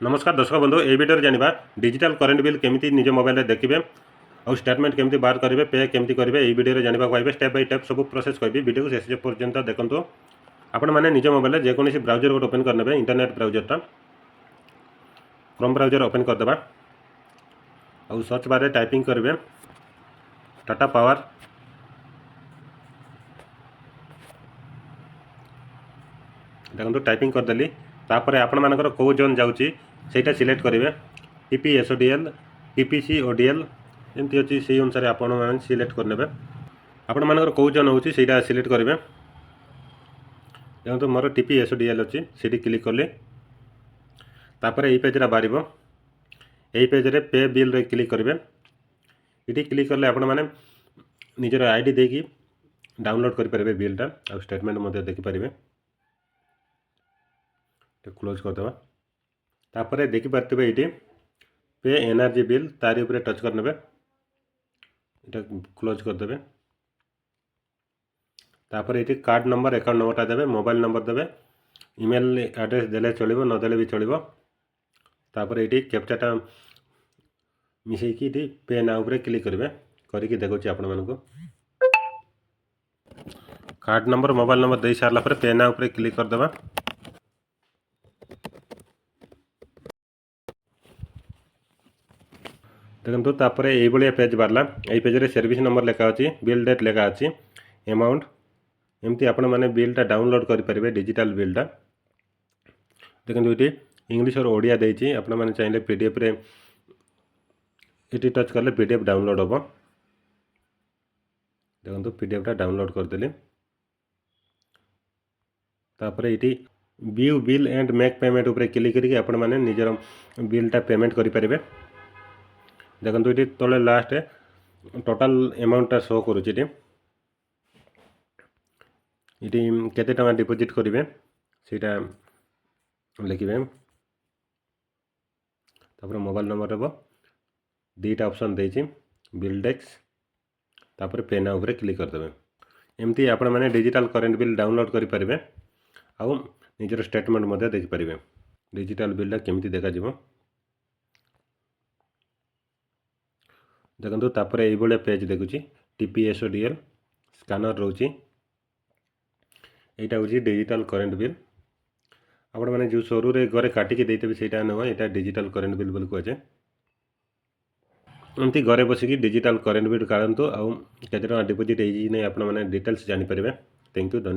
नमस्कार दर्शक बंधु ये वीडियो जानिबा डिजिटल करेंट बिल केमिति निज मोबाइल देखिए और स्टेटमेंट केमिति बाहर करेंगे पे केमिति करेंगे ये वीडियो जानिबा पाइबे स्टेप बाय स्टेप सब प्रोसेस कहबी वीडियो को शेष पर्यंत देखंतु आपण माने निज मोबाइल जेकोसी ब्राउजर गोटे ओपन करने इंटरनेट ब्राउजरटा क्रोम ब्राउजर ओपन करदे और सर्च बार टाइपिंग करेंगे टाटा पावर देखो टाइपिंग करदेली तापर आपण मानकर कौ जोन जाऊँगी सेटा सिलेक्ट करेंगे टीपी एसओडीएल टीपीसी ओडीएल एमती अच्छी से अनुसार आपण मैंने सिलेक्ट करने आपण मानकर कौ जोन होची सेटा सिलेक्ट करेंगे देखो मोर टीपी एसओडीएल अच्छी से क्लिक कले तापर ये पेजरा बाहर यही पेज पे बिल रे क्लिक करेंगे ये क्लिक कले आपण मैंने निजर आईडी देकी डाउनलोड करेंगे बिलटा और स्टेटमेंट देखिपारे क्लोज करदे तापर देखिपारे ये पे एनर्जी बिल तारी उपरे टच करने ये क्लोज करदे तापर ये कार्ड नंबर अकाउंट नंबरटा देवे मोबाइल नंबर देवे ईमेल एड्रेस देले चलिबो न देले भी चलिबो तापर ये कैप्चाटा मिसेकी पे ना उपरे क्लिक करेंगे करके देखुची आपण मानक कार्ड नंबर मोबाइल नंबर दे सारा पर पे ना उपरे क्लिक करदे देखो तापर ये पेज बाहरला ये पेज रे सर्विस नंबर लेखा अच्छी बिल डेट लेखा अच्छी अमाउंट एमती आपण मैंने बिलटा डाउनलोड करेंगे डिजिटल बिलटा देखो ये इंग्लिश और ओडिया देती आपण मैंने चाहिए पीडीएफ रे ये टच कले पीडीएफ डाउनलोड हम देखो पीडीएफटा डाउनलोड करदेली तापर ये view bill and make payment उपरे क्लिक करके आपण मैंने निजर बिलटा पेमेंट करेंगे देखो ये तले लास्ट टोटाल अमाउंटटा शो करुच्ची ये केते टका डिपोजिट करेंगे सीटा लिखे तापर मोबाइल नंबर हम दीटा ऑप्शन देती बिल डेस्क तापर पेना उपरे क्लिक करदे एमती आपण मैंने डिजिटल करेंट बिल डाउनलोड करेंगे आउ निजर स्टेटमेंट देखिपारे डिजिटल बिलटा केमिति देखा जिवो देखो तापर ये पेज देखुची टीपी एसओडीएल स्कानर रोची यहाँ हूँ डिजिटल करेंट बिल आपण मैंने जो सरू रे घरे काटिकी देते से नुह यहाँ डिजिटल करेंट बिल बोली कहुए एमती घरे बसिकी डिजिटल करेंट बिल काढ़ु आउ केते टका डिपोजिट होती नहीं आपण मैंने डिटेल्स जानीपारे। थैंक यू धन्यवाद।